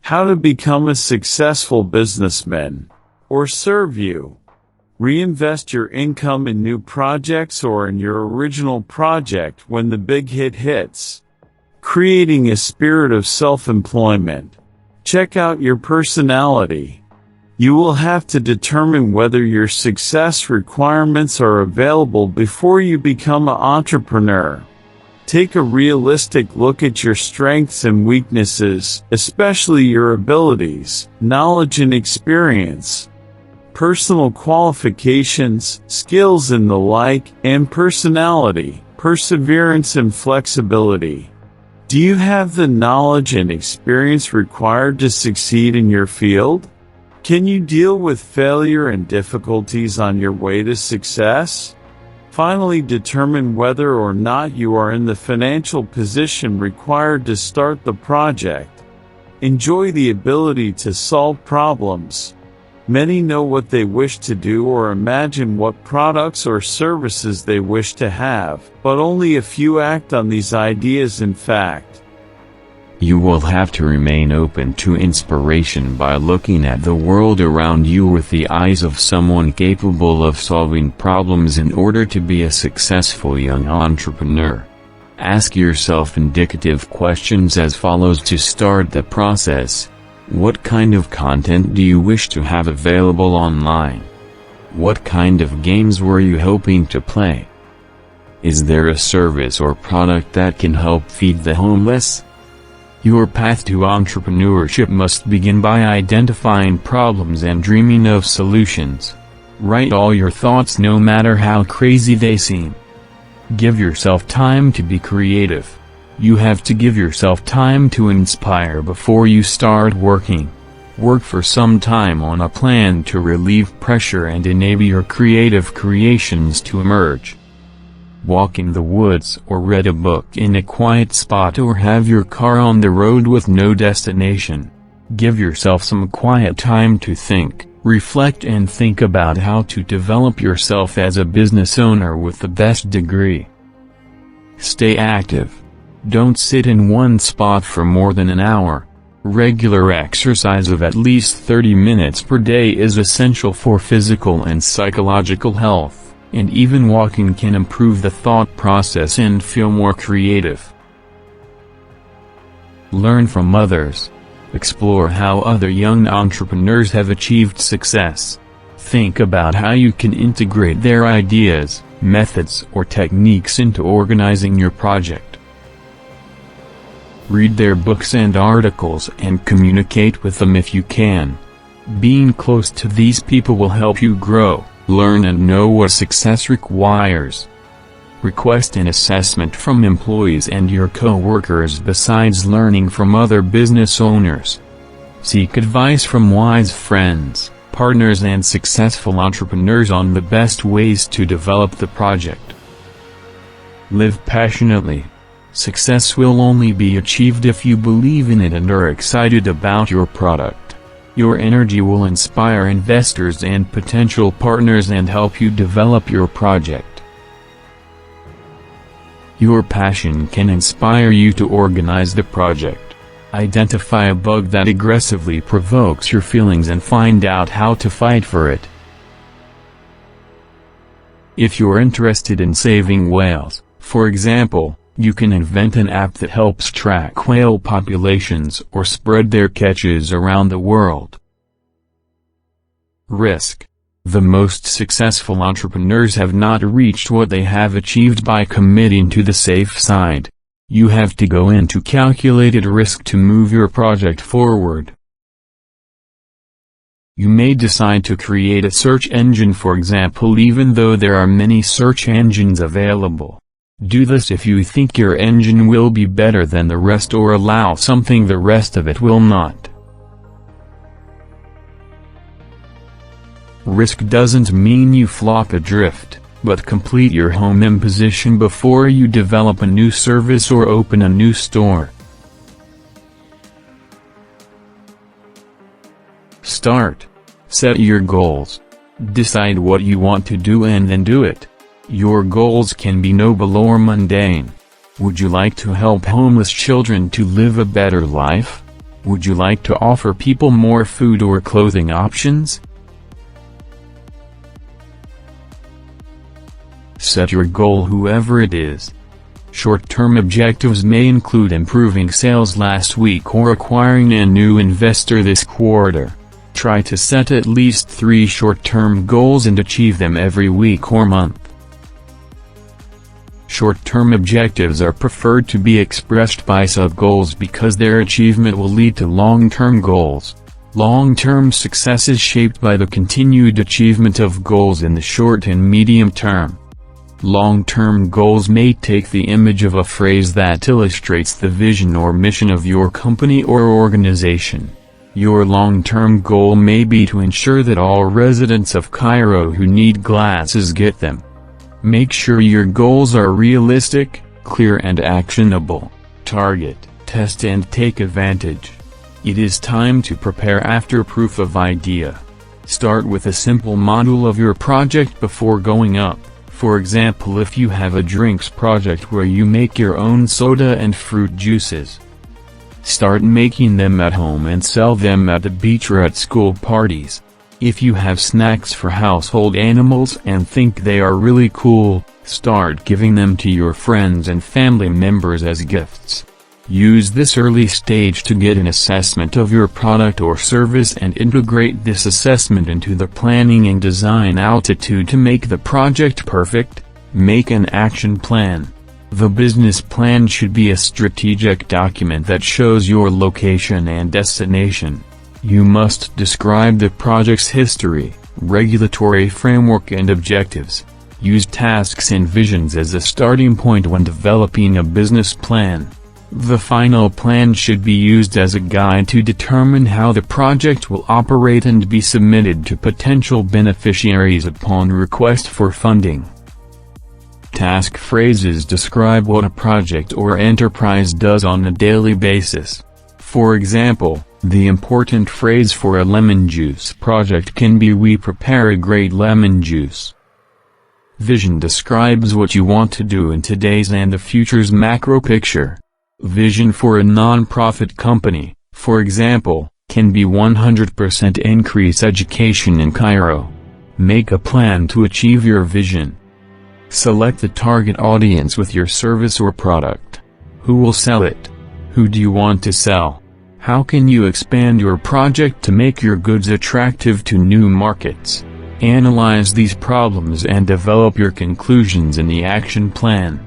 how to become a successful businessman, or serve you. Reinvest your income in new projects or in your original project when the big hit hits. Creating a spirit of self-employment. Check out your personality. You will have to determine whether your success requirements are available before you become an entrepreneur. Take a realistic look at your strengths and weaknesses, especially your abilities, knowledge and experience, personal qualifications, skills and the like, and personality, perseverance and flexibility. Do you have the knowledge and experience required to succeed in your field? Can you deal with failure and difficulties on your way to success? Finally, determine whether or not you are in the financial position required to start the project. Enjoy the ability to solve problems. Many know what they wish to do or imagine what products or services they wish to have, but only a few act on these ideas in fact. You will have to remain open to inspiration by looking at the world around you with the eyes of someone capable of solving problems in order to be a successful young entrepreneur. Ask yourself indicative questions as follows to start the process. What kind of content do you wish to have available online? What kind of games were you hoping to play? Is there a service or product that can help feed the homeless? Your path to entrepreneurship must begin by identifying problems and dreaming of solutions. Write all your thoughts no matter how crazy they seem. Give yourself time to be creative. You have to give yourself time to inspire before you start working. Work for some time on a plan to relieve pressure and enable your creative creations to emerge. Walk in the woods or read a book in a quiet spot or have your car on the road with no destination. Give yourself some quiet time to think, reflect and think about how to develop yourself as a business owner with the best degree. Stay active. Don't sit in one spot for more than an hour. Regular exercise of at least 30 minutes per day is essential for physical and psychological health. And even walking can improve the thought process and feel more creative. Learn from others. Explore how other young entrepreneurs have achieved success. Think about how you can integrate their ideas, methods or techniques into organizing your project. Read their books and articles and communicate with them if you can. Being close to these people will help you grow. Learn and know what success requires. Request an assessment from employees and your co-workers besides learning from other business owners. Seek advice from wise friends, partners and successful entrepreneurs on the best ways to develop the project. Live passionately. Success will only be achieved if you believe in it and are excited about your product. Your energy will inspire investors and potential partners and help you develop your project. Your passion can inspire you to organize the project. Identify a bug that aggressively provokes your feelings and find out how to fight for it. If you're interested in saving whales, for example, you can invent an app that helps track whale populations or spread their catches around the world. Risk. The most successful entrepreneurs have not reached what they have achieved by committing to the safe side. You have to go into calculated risk to move your project forward. You may decide to create a search engine, for example, even though there are many search engines available. Do this if you think your engine will be better than the rest or allow something the rest of it will not. Risk doesn't mean you flop adrift, but complete your home imposition before you develop a new service or open a new store. Start. Set your goals. Decide what you want to do and then do it. Your goals can be noble or mundane. Would you like to help homeless children to live a better life? Would you like to offer people more food or clothing options? Set your goal, whoever it is. Short-term objectives may include improving sales last week or acquiring a new investor this quarter. Try to set at least 3 short-term goals and achieve them every week or month. Short-term objectives are preferred to be expressed by sub-goals because their achievement will lead to long-term goals. Long-term success is shaped by the continued achievement of goals in the short and medium term. Long-term goals may take the image of a phrase that illustrates the vision or mission of your company or organization. Your long-term goal may be to ensure that all residents of Cairo who need glasses get them. Make sure your goals are realistic, clear and actionable. Target, test and take advantage. It is time to prepare after proof of idea. Start with a simple module of your project before going up. For example, if you have a drinks project where you make your own soda and fruit juices, start making them at home and sell them at the beach or at school parties. If you have snacks for household animals and think they are really cool, start giving them to your friends and family members as gifts. Use this early stage to get an assessment of your product or service and integrate this assessment into the planning and design altitude to make the project perfect. Make an action plan. The business plan should be a strategic document that shows your location and destination. You must describe the project's history, regulatory framework and objectives. Use tasks and visions as a starting point when developing a business plan. The final plan should be used as a guide to determine how the project will operate and be submitted to potential beneficiaries upon request for funding. Task phrases describe what a project or enterprise does on a daily basis. For example, the important phrase for a lemon juice project can be "We prepare a great lemon juice." Vision describes what you want to do in today's and the future's macro picture. Vision for a non-profit company, for example, can be 100% increase education in Cairo. Make a plan to achieve your vision. Select the target audience with your service or product. Who will sell it? Who do you want to sell? How can you expand your project to make your goods attractive to new markets? Analyze these problems and develop your conclusions in the action plan.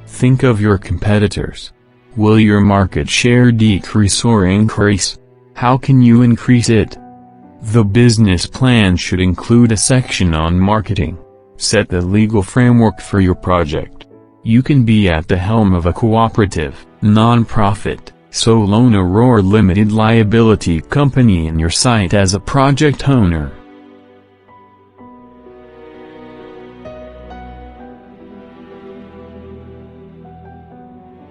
Think of your competitors. Will your market share decrease or increase? How can you increase it? The business plan should include a section on marketing. Set the legal framework for your project. You can be at the helm of a cooperative, non-profit, sole owner or limited liability company in your site as a project owner.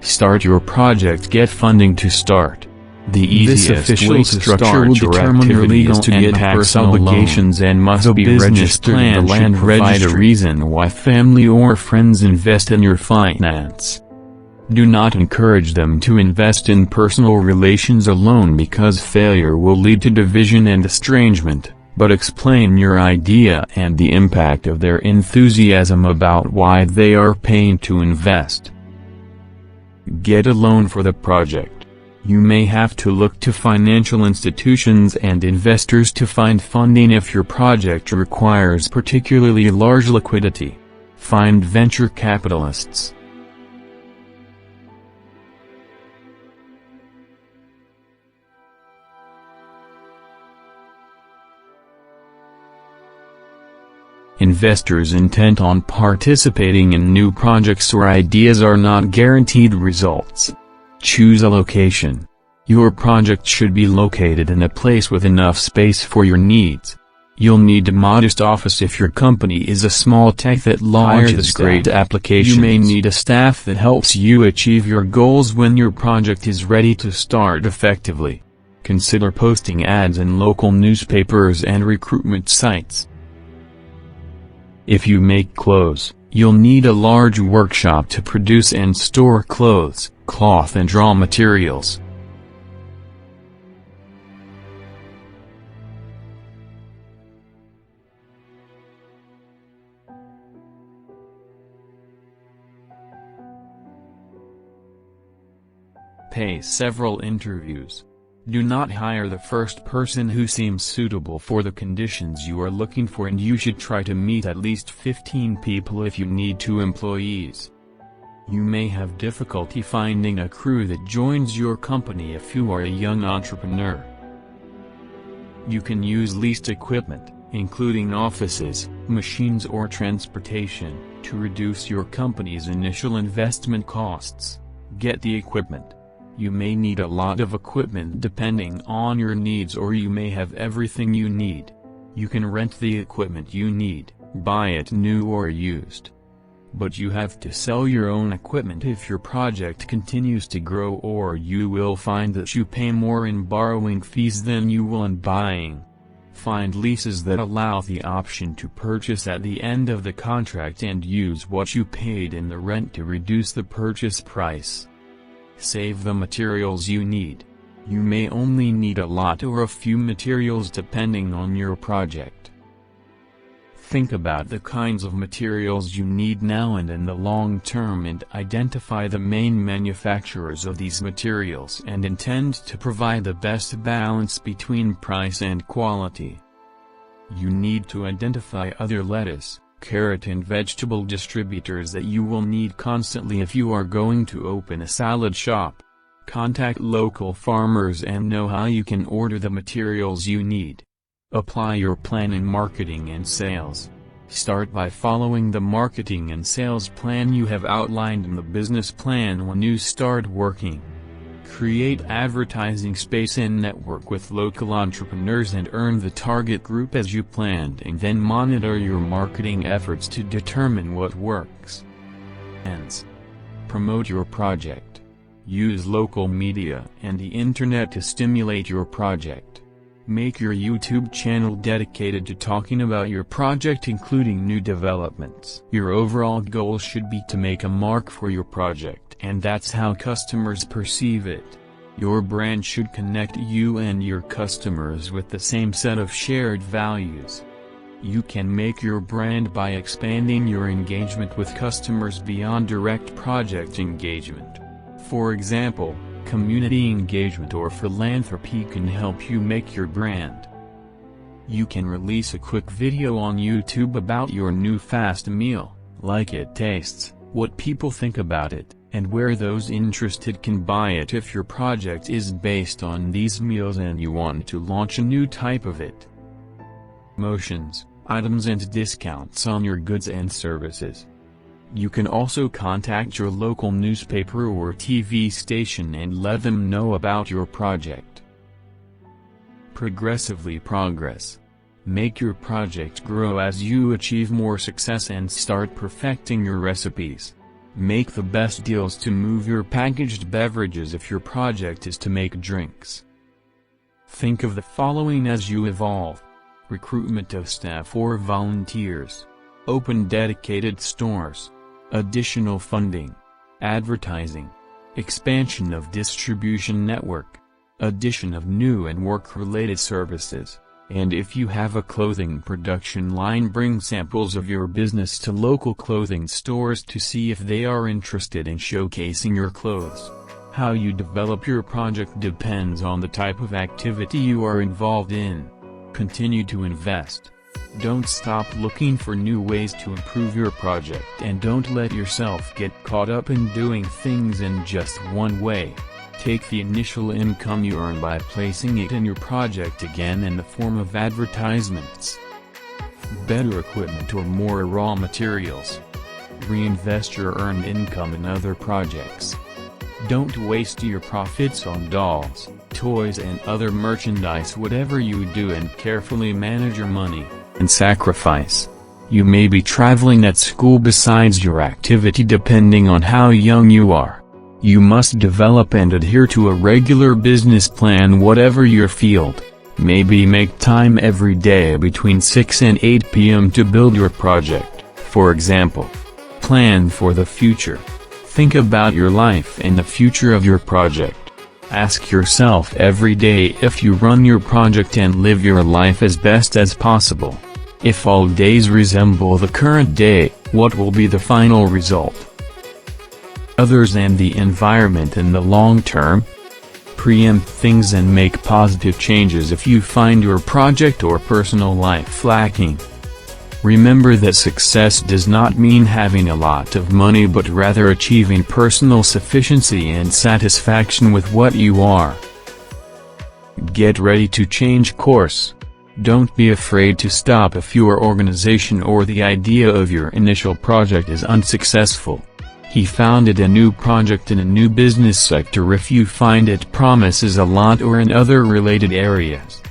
Start your project. Get funding to start. The easiest way to structure will determine your legal and tax obligations and must be registered in the land registry. A reason why family or friends invest in your finance. Do not encourage them to invest in personal relations alone because failure will lead to division and estrangement, but explain your idea and the impact of their enthusiasm about why they are paying to invest. Get a loan for the project. You may have to look to financial institutions and investors to find funding if your project requires particularly large liquidity. Find venture capitalists. Investors intent on participating in new projects or ideas are not guaranteed results. Choose a location. Your project should be located in a place with enough space for your needs. You'll need a modest office if your company is a small tech that launches great applications. You may need a staff that helps you achieve your goals when your project is ready to start effectively. Consider posting ads in local newspapers and recruitment sites. If you make clothes, you'll need a large workshop to produce and store clothes, cloth and raw materials. pay several interviews. Do not hire the first person who seems suitable for the conditions you are looking for, and you should try to meet at least 15 people if you need 2 employees. You may have difficulty finding a crew that joins your company if you are a young entrepreneur. You can use leased equipment, including offices, machines or transportation, to reduce your company's initial investment costs. Get the equipment. You may need a lot of equipment depending on your needs, or you may have everything you need. You can rent the equipment you need, buy it new or used. But you have to sell your own equipment if your project continues to grow, or you will find that you pay more in borrowing fees than you will in buying. Find leases that allow the option to purchase at the end of the contract and use what you paid in the rent to reduce the purchase price. Save the materials you need. You may only need a lot or a few materials depending on your project. Think about the kinds of materials you need now and in the long term, and identify the main manufacturers of these materials and intend to provide the best balance between price and quality. You need to identify other lettuce, carrot and vegetable distributors that you will need constantly if you are going to open a salad shop. Contact local farmers and know how you can order the materials you need. Apply your plan in marketing and sales. Start by following the marketing and sales plan you have outlined in the business plan when you start working. Create advertising space and network with local entrepreneurs and earn the target group as you planned, and then monitor your marketing efforts to determine what works. Promote your project. Use local media and the internet to stimulate your project. Make your YouTube channel dedicated to talking about your project, including new developments. Your overall goal should be to make a mark for your project, and that's how customers perceive it. Your brand should connect you and your customers with the same set of shared values. You can make your brand by expanding your engagement with customers beyond direct project engagement. For example, community engagement or philanthropy can help you make your brand. You can release a quick video on YouTube about your new fast meal, like it tastes, what people think about it, and where those interested can buy it if your project is based on these meals and you want to launch a new type of it. Promotions, items and discounts on your goods and services. You can also contact your local newspaper or TV station and let them know about your project. Progressively progress. Make your project grow as you achieve more success and start perfecting your recipes. Make the best deals to move your packaged beverages if your project is to make drinks. Think of the following as you evolve. Recruitment of staff or volunteers. Open dedicated stores. Additional funding. Advertising. Expansion of distribution network. Addition of new and work-related services. And if you have a clothing production line, bring samples of your business to local clothing stores to see if they are interested in showcasing your clothes. How you develop your project depends on the type of activity you are involved in. Continue to invest. Don't stop looking for new ways to improve your project, and don't let yourself get caught up in doing things in just one way. Take the initial income you earn by placing it in your project again in the form of advertisements. Better equipment or more raw materials. Reinvest your earned income in other projects. Don't waste your profits on dolls, toys and other merchandise. Whatever you do, and carefully manage your money and sacrifice. You may be traveling at school besides your activity depending on how young you are. You must develop and adhere to a regular business plan whatever your field. Maybe make time every day between 6 and 8 p.m. to build your project. For example, plan for the future. Think about your life and the future of your project. Ask yourself every day if you run your project and live your life as best as possible. If all days resemble the current day, what will be the final result? others and the environment in the long term. Preempt things and make positive changes if you find your project or personal life lacking. Remember that success does not mean having a lot of money but rather achieving personal sufficiency and satisfaction with what you are. Get ready to change course. Don't be afraid to stop if your organization or the idea of your initial project is unsuccessful. He founded a new project in a new business sector if you find it promises a lot or in other related areas.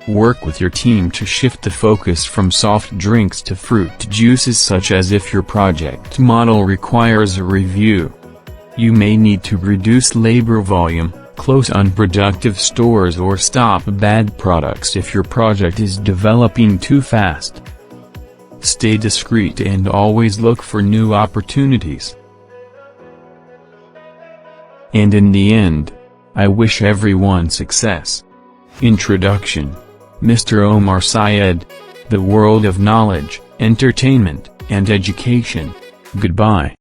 Work with your team to shift the focus from soft drinks to fruit juices, such as if your project model requires a review. You may need to reduce labor volume, close unproductive stores or stop bad products if your project is developing too fast. Stay discreet and always look for new opportunities. And in the end, I wish everyone success. Introduction. Mr. Omar Syed. The world of knowledge, entertainment, and education. Goodbye.